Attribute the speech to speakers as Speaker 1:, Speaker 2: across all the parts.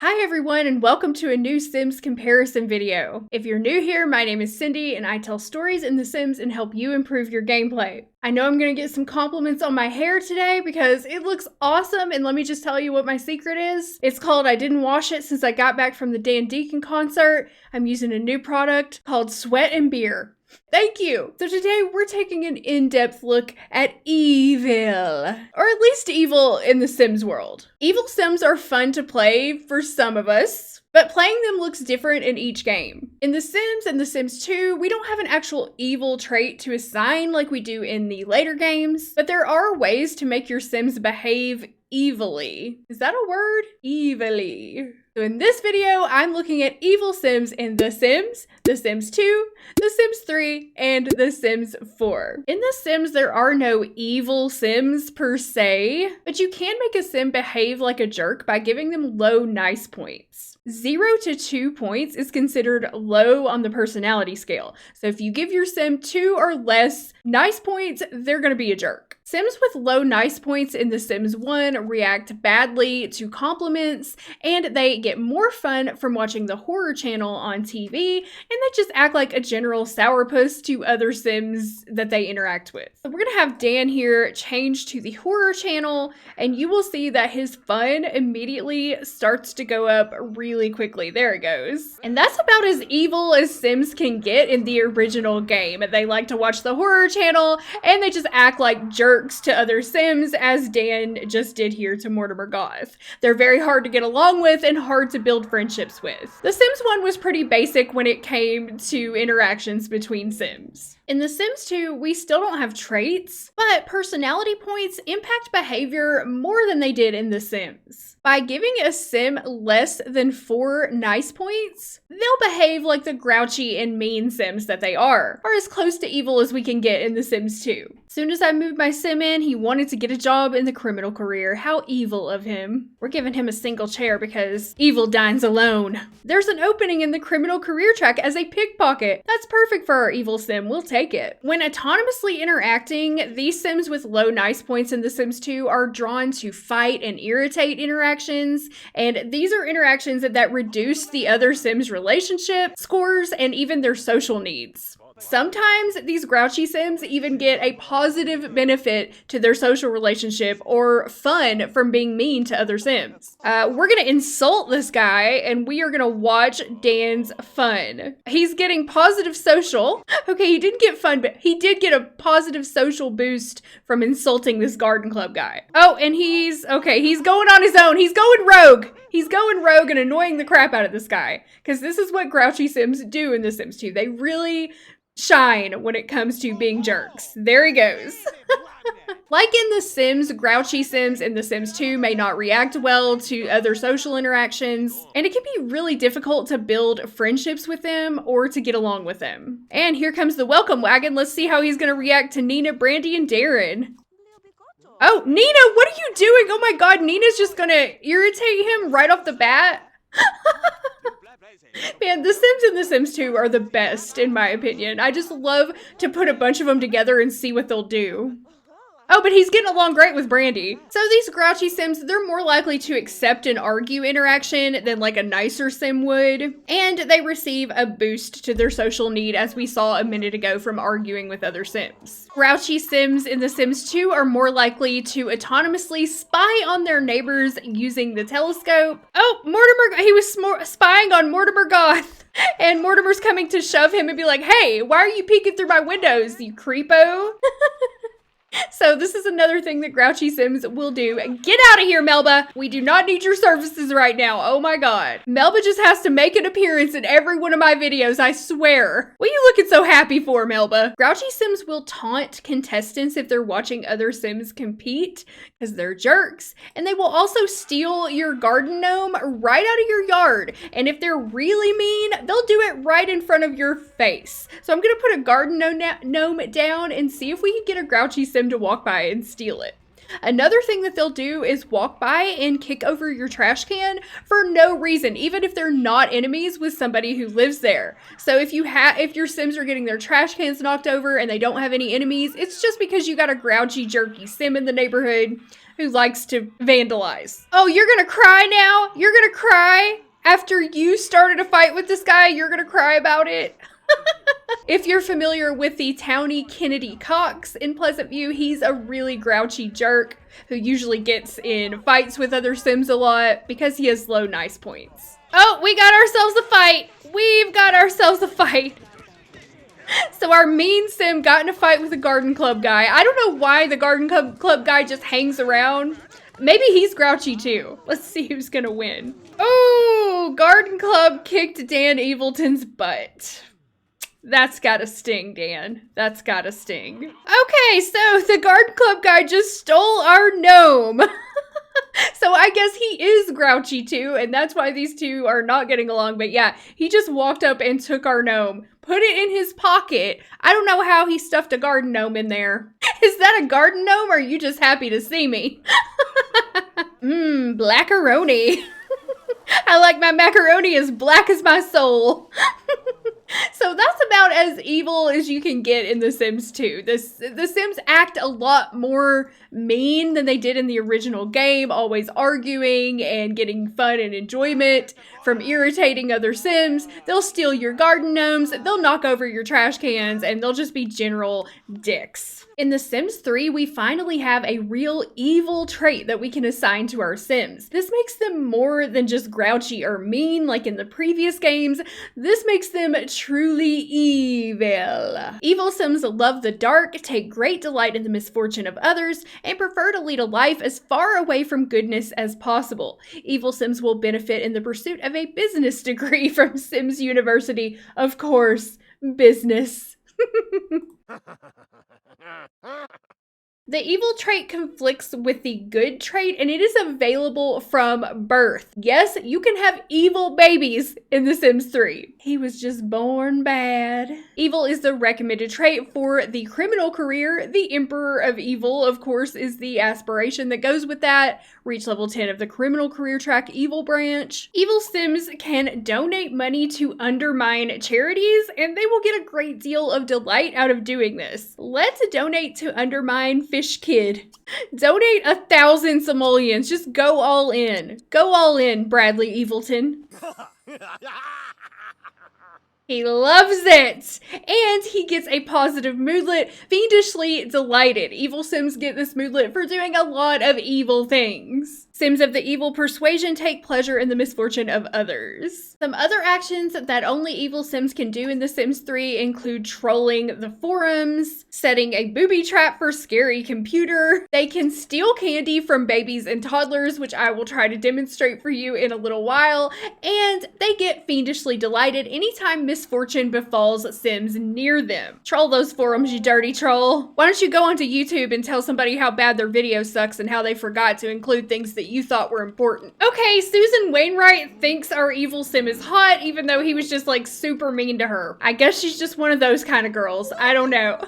Speaker 1: Hi everyone and welcome to a new Sims comparison video. If you're new here, my name is Cindy and I tell stories in The Sims and help you improve your gameplay. I know I'm gonna get some compliments on my hair today because it looks awesome, and let me just tell you what my secret is. It's called I didn't wash it since I got back from the Dan Deacon concert. I'm using a new product called Sweat and Beer. Thank you! So today we're taking an in-depth look at evil, or at least evil in the Sims world. Evil Sims are fun to play for some of us, but playing them looks different in each game. In The Sims and The Sims 2, we don't have an actual evil trait to assign like we do in the later games, but there are ways to make your Sims behave evilly. Is that a word? Evilly. So in this video, I'm looking at evil Sims in The Sims 2, The Sims 3, and The Sims 4. In The Sims, there are no evil Sims per se, but you can make a Sim behave like a jerk by giving them low nice points. 0 to 2 points is considered low on the personality scale. So if you give your Sim 2 or less nice points, they're gonna be a jerk. Sims with low nice points in The Sims 1 react badly to compliments, and they get more fun from watching the horror channel on TV, and they just act like a general sourpuss to other Sims that they interact with. So we're gonna have Dan here change to the horror channel, and you will see that his fun immediately starts to go up really quickly. There it goes. And that's about as evil as Sims can get in the original game. They like to watch the horror channel, and they just act like jerks to other Sims, as Dan just did here to Mortimer Goth. They're very hard to get along with and hard to build friendships with. The Sims 1 was pretty basic when it came to interactions between Sims. In The Sims 2, we still don't have traits, but personality points impact behavior more than they did in The Sims. By giving a Sim less than 4 nice points, they'll behave like the grouchy and mean Sims that they are, or as close to evil as we can get in The Sims 2. As soon as I moved my Sim in, he wanted to get a job in the criminal career. How evil of him. We're giving him a single chair because evil dines alone. There's an opening in the criminal career track as a pickpocket. That's perfect for our evil Sim. We'll take it. When autonomously interacting, these Sims with low nice points in The Sims 2 are drawn to fight and irritate interactions, and these are interactions that reduce the other Sims' relationship scores and even their social needs. Sometimes these grouchy Sims even get a positive benefit to their social relationship or fun from being mean to other Sims. We're gonna insult this guy and we are gonna watch Dan's fun. He's getting positive social. Okay, he didn't get fun, but he did get a positive social boost from insulting this garden club guy. Oh, and he's going on his own. He's going rogue. He's going rogue and annoying the crap out of this guy. Because this is what grouchy Sims do in The Sims 2. They really shine when it comes to being jerks. There he goes. Like in The Sims, grouchy Sims in The Sims 2 may not react well to other social interactions, and it can be really difficult to build friendships with them or to get along with them. And here comes the welcome wagon. Let's see how he's gonna react to Nina, Brandy, and Darren. Oh, Nina, what are you doing? Oh my god, Nina's just gonna irritate him right off the bat. Man, The Sims and The Sims 2 are the best, in my opinion. I just love to put a bunch of them together and see what they'll do. Oh, but he's getting along great with Brandy. So these grouchy Sims, they're more likely to accept an argue interaction than like a nicer Sim would. And they receive a boost to their social need, as we saw a minute ago from arguing with other Sims. Grouchy Sims in The Sims 2 are more likely to autonomously spy on their neighbors using the telescope. Oh, Mortimer, he was spying on Mortimer Goth. And Mortimer's coming to shove him and be like, hey, why are you peeking through my windows, you creepo? So this is another thing that grouchy Sims will do. Get out of here, Melba. We do not need your services right now. Oh my god. Melba just has to make an appearance in every one of my videos, I swear. What are you looking so happy for, Melba? Grouchy Sims will taunt contestants if they're watching other Sims compete, because they're jerks. And they will also steal your garden gnome right out of your yard. And if they're really mean, they'll do it right in front of your face. So I'm gonna put a garden gnome down and see if we can get a grouchy Sim to walk by and steal it. Another thing that they'll do is walk by and kick over your trash can for no reason, even if they're not enemies with somebody who lives there. So if your Sims are getting their trash cans knocked over and they don't have any enemies, it's just because you got a grouchy, jerky Sim in the neighborhood. who likes to vandalize. Oh, you're gonna cry now? You're gonna cry? After you started a fight with this guy, you're gonna cry about it? If you're familiar with the townie Kennedy Cox in Pleasant View, he's a really grouchy jerk who usually gets in fights with other Sims a lot because he has low nice points. Oh, we got ourselves a fight. We've got ourselves a fight. So our mean Sim got in a fight with the garden club guy. I don't know why the garden club guy just hangs around. Maybe he's grouchy too. Let's see who's gonna win. Oh, garden club kicked Dan Evilton's butt. That's gotta sting, Dan. That's gotta sting. Okay, so the garden club guy just stole our gnome. So I guess he is grouchy too, and that's why these two are not getting along. But yeah, he just walked up and took our gnome, put it in his pocket. I don't know how he stuffed a garden gnome in there. Is that a garden gnome, or are you just happy to see me? Blackaroni. I like my macaroni as black as my soul. So that's about as evil as you can get in The Sims 2. The Sims act a lot more mean than they did in the original game, always arguing and getting fun and enjoyment from irritating other Sims. They'll steal your garden gnomes, they'll knock over your trash cans, and they'll just be general dicks. In The Sims 3, we finally have a real evil trait that we can assign to our Sims. This makes them more than just grouchy or mean like in the previous games. This makes them truly evil. Evil Sims love the dark, take great delight in the misfortune of others, and prefer to lead a life as far away from goodness as possible. Evil Sims will benefit in the pursuit of a business degree from Sims University. Of course, business. The evil trait conflicts with the good trait, and it is available from birth. Yes, you can have evil babies in The Sims 3. He was just born bad. Evil is the recommended trait for the criminal career. The Emperor of Evil, of course, is the aspiration that goes with that. Reach level 10 of the criminal career track Evil branch. Evil Sims can donate money to undermine charities, and they will get a great deal of delight out of doing this. Let's donate to undermine Fish Kid. Donate 1,000 simoleons. Just go all in. Go all in, Bradley Evilton. He loves it! And he gets a positive moodlet, fiendishly delighted. Evil Sims get this moodlet for doing a lot of evil things. Sims of the evil persuasion take pleasure in the misfortune of others. Some other actions that only evil Sims can do in The Sims 3 include trolling the forums, setting a booby trap for Scary Computer. They can steal candy from babies and toddlers, which I will try to demonstrate for you in a little while, and they get fiendishly delighted anytime misfortune befalls Sims near them. Troll those forums, you dirty troll. Why don't you go onto YouTube and tell somebody how bad their video sucks and how they forgot to include things that you thought were important. Okay, Susan Wainwright thinks our evil Sim is hot, even though he was just like super mean to her. I guess she's just one of those kind of girls. I don't know.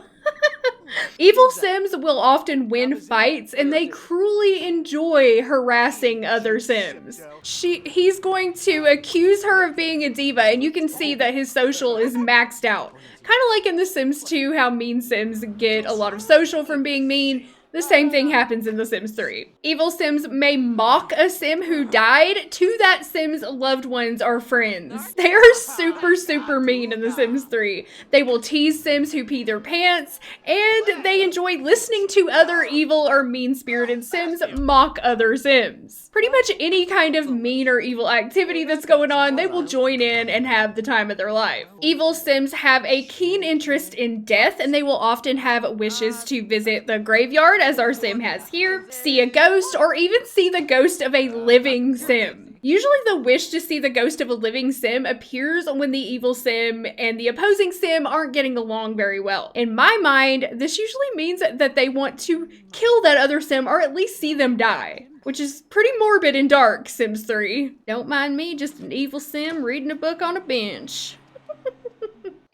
Speaker 1: Evil Sims will often win fights, and they cruelly enjoy harassing other Sims. He's going to accuse her of being a diva, and you can see that his social is maxed out. Kind of like in The Sims 2, how mean Sims get a lot of social from being mean. The same thing happens in The Sims 3. Evil Sims may mock a Sim who died to that Sim's loved ones or friends. They are super mean in The Sims 3. They will tease Sims who pee their pants, and they enjoy listening to other evil or mean-spirited Sims mock other Sims. Pretty much any kind of mean or evil activity that's going on, they will join in and have the time of their life. Evil Sims have a keen interest in death, and they will often have wishes to visit the graveyard, as our Sim has here, see a ghost, or even see the ghost of a living Sim. Usually the wish to see the ghost of a living Sim appears when the evil Sim and the opposing Sim aren't getting along very well. In my mind, this usually means that they want to kill that other Sim or at least see them die, which is pretty morbid and dark, Sims 3. Don't mind me, just an evil Sim reading a book on a bench.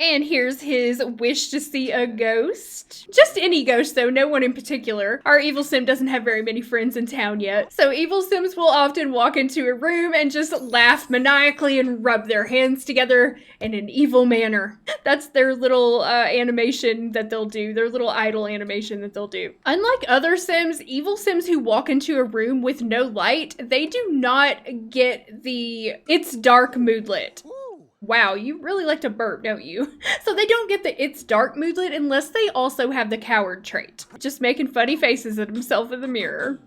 Speaker 1: And here's his wish to see a ghost. Just any ghost though, no one in particular. Our evil sim doesn't have very many friends in town yet. So evil sims will often walk into a room and just laugh maniacally and rub their hands together in an evil manner. That's their little animation that they'll do, their little idle animation that they'll do. Unlike other sims, evil sims who walk into a room with no light, they do not get the "it's dark" moodlet. Wow, you really like to burp, don't you? So they don't get the "it's dark" moodlet unless they also have the coward trait. Just making funny faces at himself in the mirror.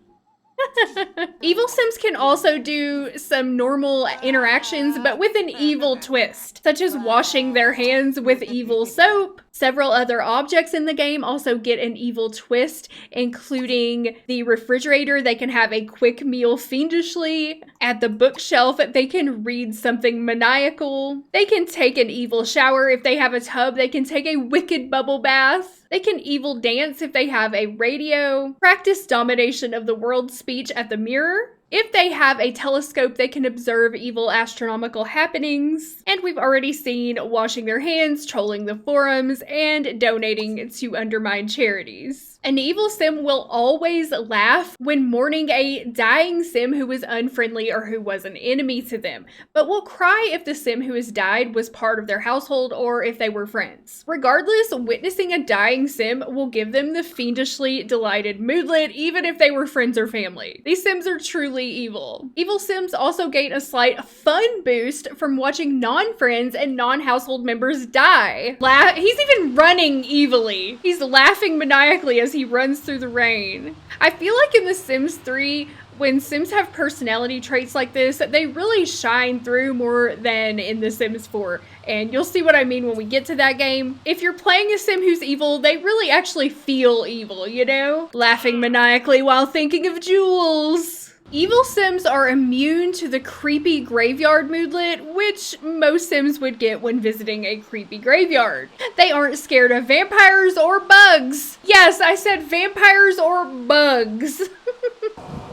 Speaker 1: Evil sims can also do some normal interactions, but with an evil twist, such as washing their hands with evil soap. Several other objects in the game also get an evil twist, including the refrigerator. They can have a quick meal fiendishly. At the bookshelf, they can read something maniacal. They can take an evil shower. If they have a tub, they can take a wicked bubble bath. They can evil dance if they have a radio. Practice domination of the world speech at the mirror. If they have a telescope, they can observe evil astronomical happenings. And we've already seen washing their hands, trolling the forums, and donating to undermined charities. An evil sim will always laugh when mourning a dying sim who was unfriendly or who was an enemy to them, but will cry if the sim who has died was part of their household or if they were friends. Regardless, witnessing a dying sim will give them the fiendishly delighted moodlet, even if they were friends or family. These sims are truly evil. Evil sims also gain a slight fun boost from watching non-friends and non-household members die. He's even running evilly. He's laughing maniacally as he runs through the rain. I feel like in The Sims 3, when Sims have personality traits like this, they really shine through more than in The Sims 4. And you'll see what I mean when we get to that game. If you're playing a sim who's evil, they really actually feel evil, you know? Laughing maniacally while thinking of jewels. Evil sims are immune to the creepy graveyard moodlet, which most sims would get when visiting a creepy graveyard. They aren't scared of vampires or bugs. Yes, I said vampires or bugs.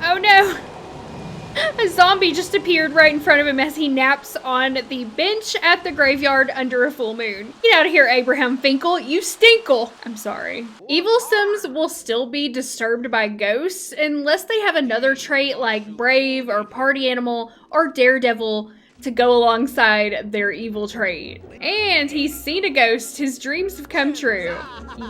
Speaker 1: Oh no. A zombie just appeared right in front of him as he naps on the bench at the graveyard under a full moon. Get out of here, Abraham Finkel. You stinkle. I'm sorry. Evil sims will still be disturbed by ghosts unless they have another trait like brave or party animal or daredevil to go alongside their evil trait. And he's seen a ghost. His dreams have come true.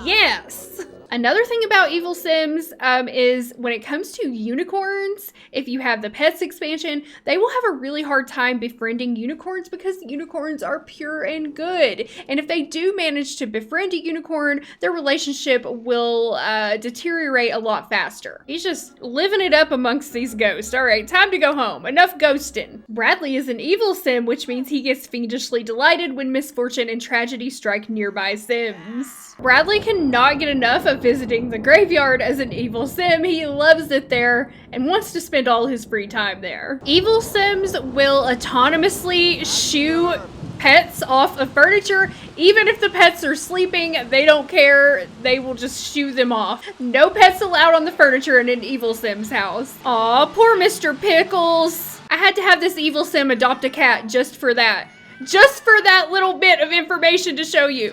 Speaker 1: Yes. Another thing about evil sims is when it comes to unicorns, if you have the pets expansion, they will have a really hard time befriending unicorns because unicorns are pure and good. And if they do manage to befriend a unicorn, their relationship will deteriorate a lot faster. He's just living it up amongst these ghosts. All right, time to go home. Enough ghosting. Bradley is an evil sim, which means he gets fiendishly delighted when misfortune and tragedy strike nearby sims. Bradley cannot get enough of visiting the graveyard as an evil sim. He loves it there and wants to spend all his free time there. Evil sims will autonomously shoo pets off of furniture. Even if the pets are sleeping, they don't care. They will just shoo them off. No pets allowed on the furniture in an evil sim's house. Aw, poor Mr. Pickles. I had to have this evil sim adopt a cat just for that. Just for that little bit of information to show you.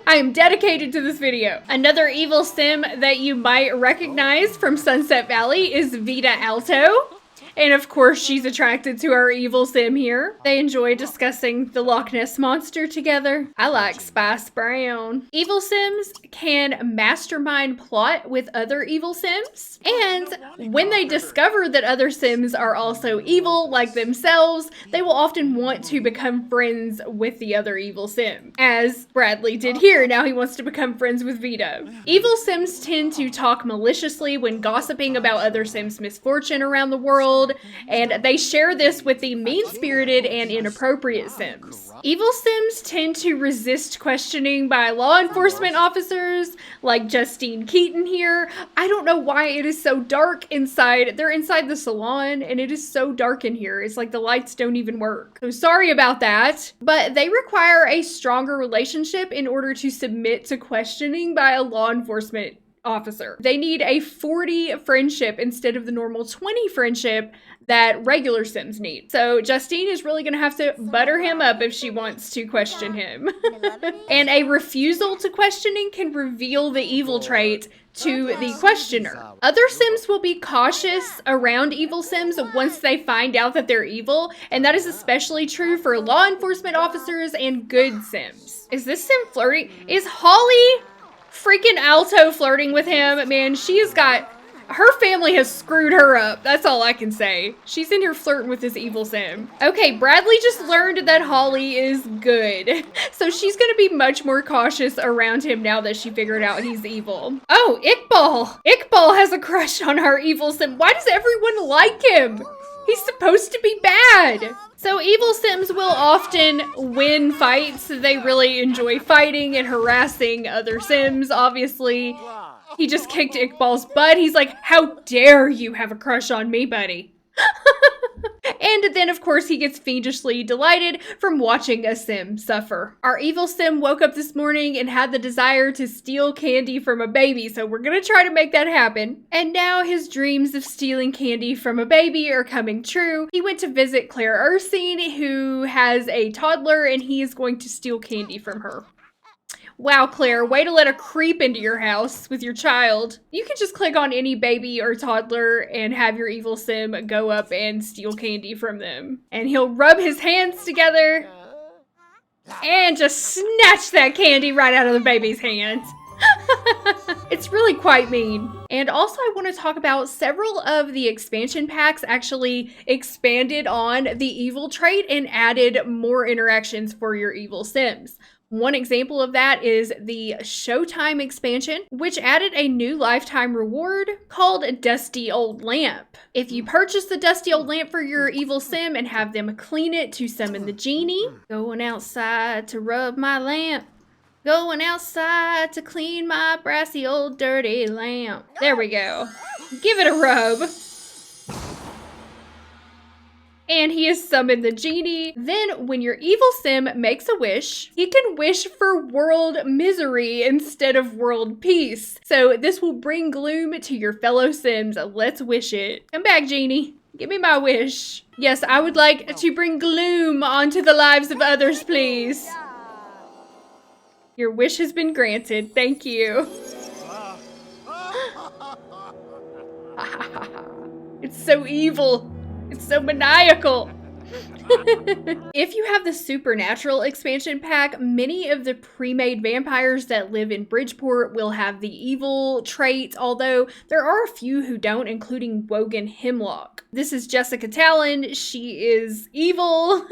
Speaker 1: I am dedicated to this video. Another evil sim that you might recognize from Sunset Valley is Vita Alto. And of course, she's attracted to our evil sim here. They enjoy discussing the Loch Ness Monster together. I like Spice Brown. Evil sims can mastermind plot with other evil sims. And when they discover that other sims are also evil like themselves, they will often want to become friends with the other evil sim. As Bradley did here, now he wants to become friends with Vita. Evil sims tend to talk maliciously when gossiping about other sims' misfortune around the world, and they share this with the mean-spirited and inappropriate sims. Evil sims tend to resist questioning by law enforcement officers, like Justine Keaton here. I don't know why it is so dark inside. They're inside the salon, and it is so dark in here. It's like the lights don't even work. So sorry about that. But they require a stronger relationship in order to submit to questioning by a law enforcement officer. They need a 40 friendship instead of the normal 20 friendship that regular Sims need. So Justine is really gonna have to butter him up if she wants to question him. And a refusal to questioning can reveal the evil trait to the questioner. Other Sims will be cautious around evil Sims once they find out that they're evil, and that is especially true for law enforcement officers and good Sims. Is this Sim flirting? Is Holly freaking Alto flirting with him? Man, her family has screwed her up. That's all I can say. She's in here flirting with this evil Sim. Okay, Bradley just learned that Holly is good. So she's gonna be much more cautious around him now that she figured out he's evil. Oh, Iqbal. Iqbal has a crush on our evil Sim. Why does everyone like him? He's supposed to be bad. So evil Sims will often win fights. They really enjoy fighting and harassing other Sims, obviously. He just kicked Iqbal's butt. He's like, how dare you have a crush on me, buddy? And then, of course, he gets fiendishly delighted from watching a Sim suffer. Our evil Sim woke up this morning and had the desire to steal candy from a baby, so we're gonna try to make that happen. And now his dreams of stealing candy from a baby are coming true. He went to visit Claire Ursine, who has a toddler, and he is going to steal candy from her. Wow, Claire, way to let a creep into your house with your child. You can just click on any baby or toddler and have your evil Sim go up and steal candy from them. And he'll rub his hands together and just snatch that candy right out of the baby's hands. It's really quite mean. And also I want to talk about several of the expansion packs actually expanded on the evil trait and added more interactions for your evil Sims. One example of that is the Showtime expansion, which added a new lifetime reward called Dusty Old Lamp. If you purchase the Dusty Old Lamp for your evil Sim and have them clean it to summon the genie, going outside to rub my lamp, going outside to clean my brassy old dirty lamp. There we go. Give it a rub. And he has summoned the genie. Then when your evil Sim makes a wish, he can wish for world misery instead of world peace. So this will bring gloom to your fellow Sims. Let's wish it. Come back, genie. Give me my wish. Yes, I would like to bring gloom onto the lives of others, please. Your wish has been granted. Thank you. It's so evil. It's so maniacal. If you have the Supernatural expansion pack, many of the pre-made vampires that live in Bridgeport will have the evil trait, although there are a few who don't, including Wogan Hemlock. This is Jessica Talon. She is evil.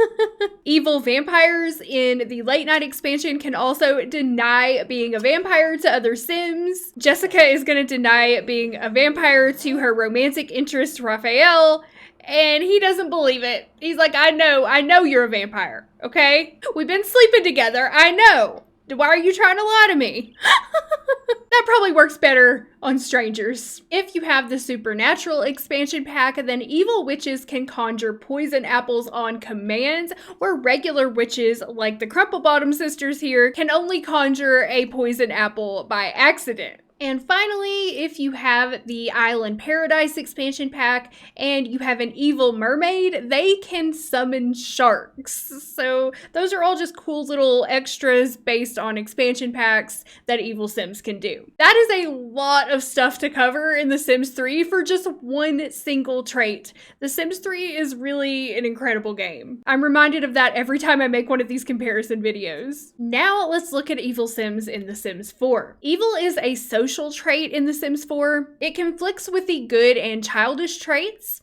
Speaker 1: Evil vampires in the late night expansion can also deny being a vampire to other Sims. Jessica is going to deny being a vampire to her romantic interest, Raphael. And he doesn't believe it. He's like, I know you're a vampire, okay? We've been sleeping together, I know. Why are you trying to lie to me? That probably works better on strangers. If you have the Supernatural expansion pack, then evil witches can conjure poison apples on command, where regular witches, like the Crumplebottom sisters here, can only conjure a poison apple by accident. And finally, if you have the Island Paradise expansion pack and you have an evil mermaid, they can summon sharks. So those are all just cool little extras based on expansion packs that evil Sims can do. That is a lot of stuff to cover in The Sims 3 for just one single trait. The Sims 3 is really an incredible game. I'm reminded of that every time I make one of these comparison videos. Now let's look at evil Sims in The Sims 4. Evil is a social trait in The Sims 4. It conflicts with the good and childish traits.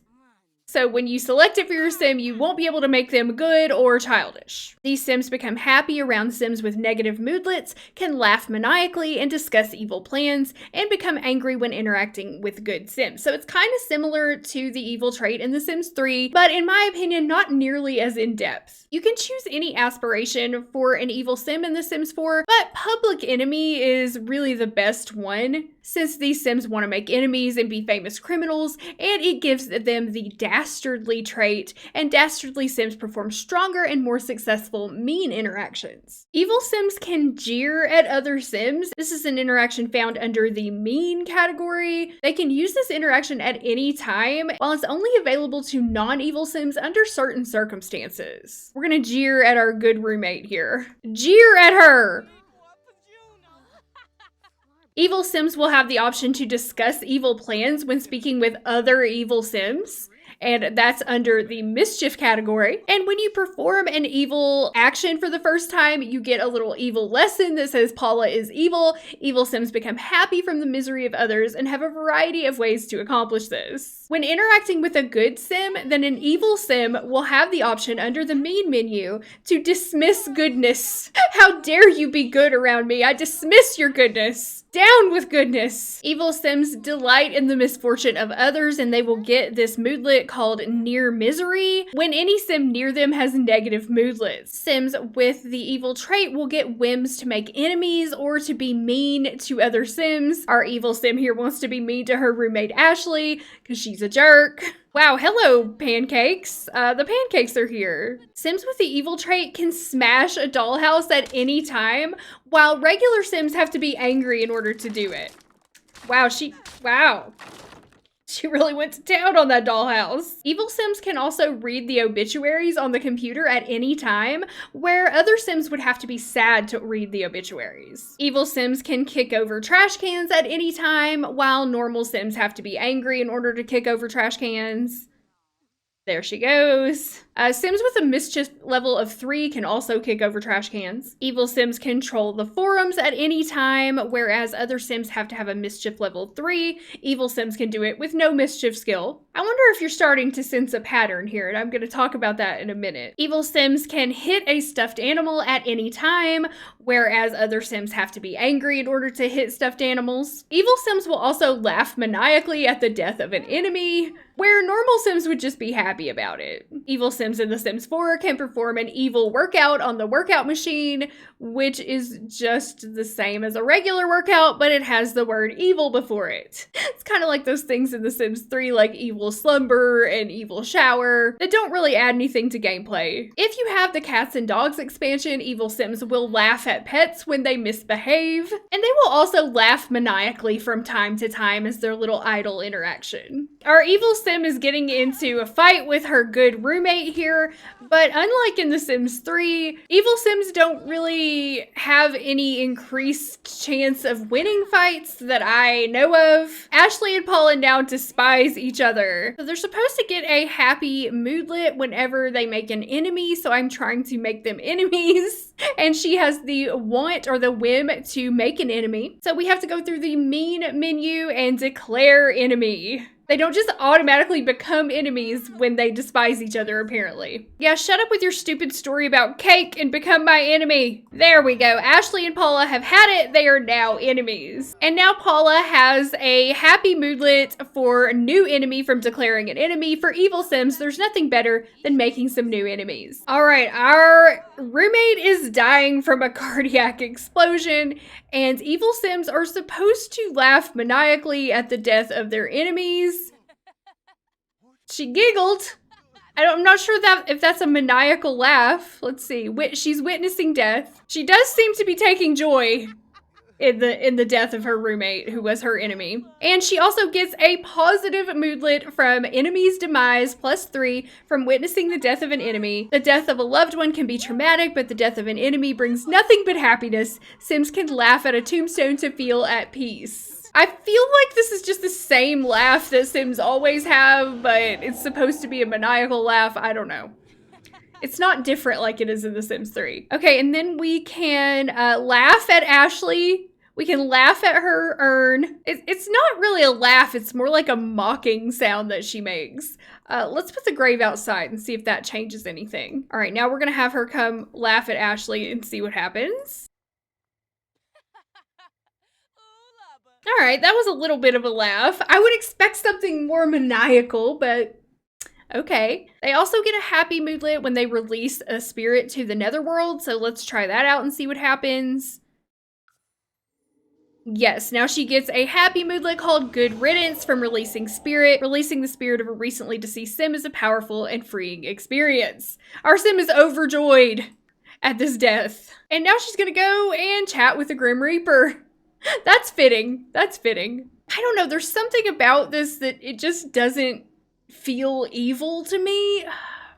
Speaker 1: So when you select it for your Sim, you won't be able to make them good or childish. These Sims become happy around Sims with negative moodlets, can laugh maniacally and discuss evil plans, and become angry when interacting with good Sims. So it's kind of similar to the evil trait in The Sims 3, but in my opinion, not nearly as in-depth. You can choose any aspiration for an evil Sim in The Sims 4, but Public Enemy is really the best one, since these Sims want to make enemies and be famous criminals, and it gives them the dastardly trait, and dastardly Sims perform stronger and more successful mean interactions. Evil Sims can jeer at other Sims. This is an interaction found under the mean category. They can use this interaction at any time, while it's only available to non-evil Sims under certain circumstances. We're gonna jeer at our good roommate here. Jeer at her! Evil Sims will have the option to discuss evil plans when speaking with other evil Sims, and that's under the mischief category. And when you perform an evil action for the first time, you get a little evil lesson that says Paula is evil. Evil Sims become happy from the misery of others and have a variety of ways to accomplish this. When interacting with a good Sim, then an evil Sim will have the option under the mean menu to dismiss goodness. How dare you be good around me? I dismiss your goodness. Down with goodness! Evil Sims delight in the misfortune of others, and they will get this moodlet called near misery when any Sim near them has negative moodlets. Sims with the evil trait will get whims to make enemies or to be mean to other Sims. Our evil Sim here wants to be mean to her roommate Ashley because she's a jerk. Wow, hello, pancakes. The pancakes are here. Sims with the evil trait can smash a dollhouse at any time, while regular Sims have to be angry in order to do it. Wow, she really went to town on that dollhouse. Evil Sims can also read the obituaries on the computer at any time, where other Sims would have to be sad to read the obituaries. Evil Sims can kick over trash cans at any time, while normal Sims have to be angry in order to kick over trash cans. There she goes. Sims with a mischief level of 3 can also kick over trash cans. Evil Sims control the forums at any time, whereas other Sims have to have a mischief level 3. Evil Sims can do it with no mischief skill. I wonder if you're starting to sense a pattern here, and I'm going to talk about that in a minute. Evil Sims can hit a stuffed animal at any time, whereas other Sims have to be angry in order to hit stuffed animals. Evil Sims will also laugh maniacally at the death of an enemy, where normal Sims would just be happy about it. Evil Sims in The Sims 4 can perform an evil workout on the workout machine, which is just the same as a regular workout, but it has the word evil before it. It's kind of like those things in The Sims 3, like evil slumber and evil shower, that don't really add anything to gameplay. If you have the cats and dogs expansion, evil Sims will laugh at pets when they misbehave, and they will also laugh maniacally from time to time as their little idle interaction. Our evil Sim is getting into a fight with her good roommate here, but unlike in The Sims 3, evil Sims don't really have any increased chance of winning fights that I know of. Ashley and Paula now despise each other. So they're supposed to get a happy moodlet whenever they make an enemy, so I'm trying to make them enemies. And she has the want or the whim to make an enemy. So we have to go through the mean menu and declare enemy. They don't just automatically become enemies when they despise each other, apparently. Yeah, shut up with your stupid story about cake and become my enemy. There we go. Ashley and Paula have had it. They are now enemies. And now Paula has a happy moodlet for new enemy from declaring an enemy. For evil Sims, there's nothing better than making some new enemies. All right, our roommate is dying from a cardiac explosion, and evil Sims are supposed to laugh maniacally at the death of their enemies. She giggled. I'm not sure if that's a maniacal laugh. Let's see. She's witnessing death. She does seem to be taking joy in the death of her roommate, who was her enemy. And she also gets a positive moodlet from enemy's demise +3 from witnessing the death of an enemy. The death of a loved one can be traumatic, but the death of an enemy brings nothing but happiness. Sims can laugh at a tombstone to feel at peace. I feel like this is just the same laugh that Sims always have, but it's supposed to be a maniacal laugh. I don't know. It's not different like it is in The Sims 3. Okay, and then we can laugh at Ashley. We can laugh at her urn. It's not really a laugh. It's more like a mocking sound that she makes. Let's put the grave outside and see if that changes anything. All right, now we're gonna have her come laugh at Ashley and see what happens. All right, that was a little bit of a laugh. I would expect something more maniacal, but okay. They also get a happy moodlet when they release a spirit to the netherworld, so let's try that out and see what happens. Yes, now she gets a happy moodlet called Good Riddance from Releasing Spirit. Releasing the spirit of a recently deceased sim is a powerful and freeing experience. Our sim is overjoyed at this death. And now she's gonna go and chat with the Grim Reaper. That's fitting. That's fitting. I don't know, there's something about this that it just doesn't feel evil to me.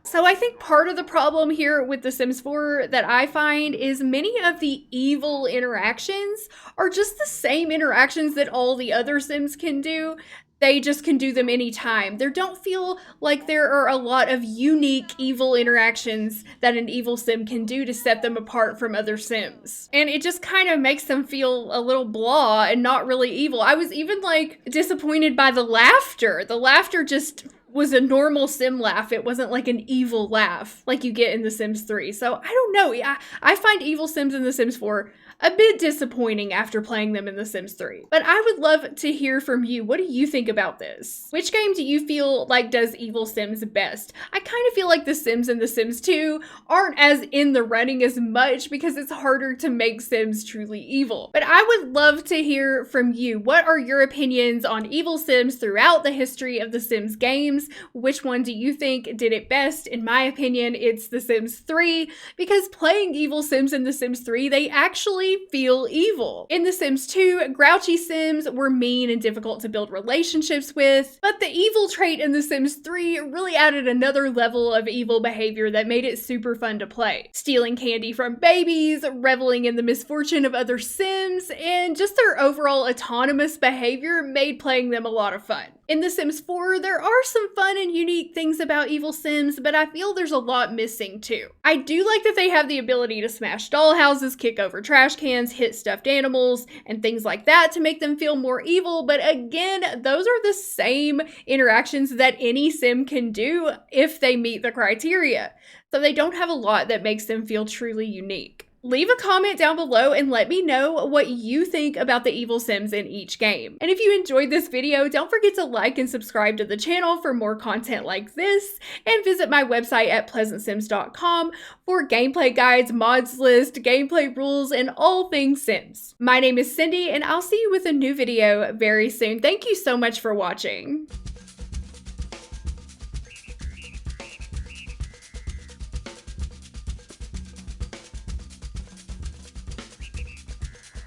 Speaker 1: So I think part of the problem here with The Sims 4 that I find is many of the evil interactions are just the same interactions that all the other Sims can do. They just can do them anytime. There don't feel like there are a lot of unique evil interactions that an evil sim can do to set them apart from other Sims. And it just kind of makes them feel a little blah and not really evil. I was even like disappointed by the laughter. The laughter just was a normal sim laugh. It wasn't like an evil laugh like you get in The Sims 3. So I don't know. I find evil Sims in The Sims 4 a bit disappointing after playing them in The Sims 3. But I would love to hear from you. What do you think about this? Which game do you feel like does evil Sims best? I kind of feel like The Sims and The Sims 2 aren't as in the running as much because it's harder to make Sims truly evil. But I would love to hear from you. What are your opinions on evil Sims throughout the history of The Sims games? Which one do you think did it best? In my opinion, it's The Sims 3 because playing evil Sims in The Sims 3, they actually feel evil. In The Sims 2, grouchy Sims were mean and difficult to build relationships with, but the evil trait in The Sims 3 really added another level of evil behavior that made it super fun to play. Stealing candy from babies, reveling in the misfortune of other Sims, and just their overall autonomous behavior made playing them a lot of fun. In The Sims 4, there are some fun and unique things about evil Sims, but I feel there's a lot missing too. I do like that they have the ability to smash dollhouses, kick over trash cans, hit stuffed animals, and things like that to make them feel more evil, but again, those are the same interactions that any Sim can do if they meet the criteria. So they don't have a lot that makes them feel truly unique. Leave a comment down below and let me know what you think about the evil Sims in each game. And if you enjoyed this video, don't forget to like and subscribe to the channel for more content like this, and visit my website at pleasantsims.com for gameplay guides, mods list, gameplay rules, and all things Sims. My name is Cindy, and I'll see you with a new video very soon. Thank you so much for watching.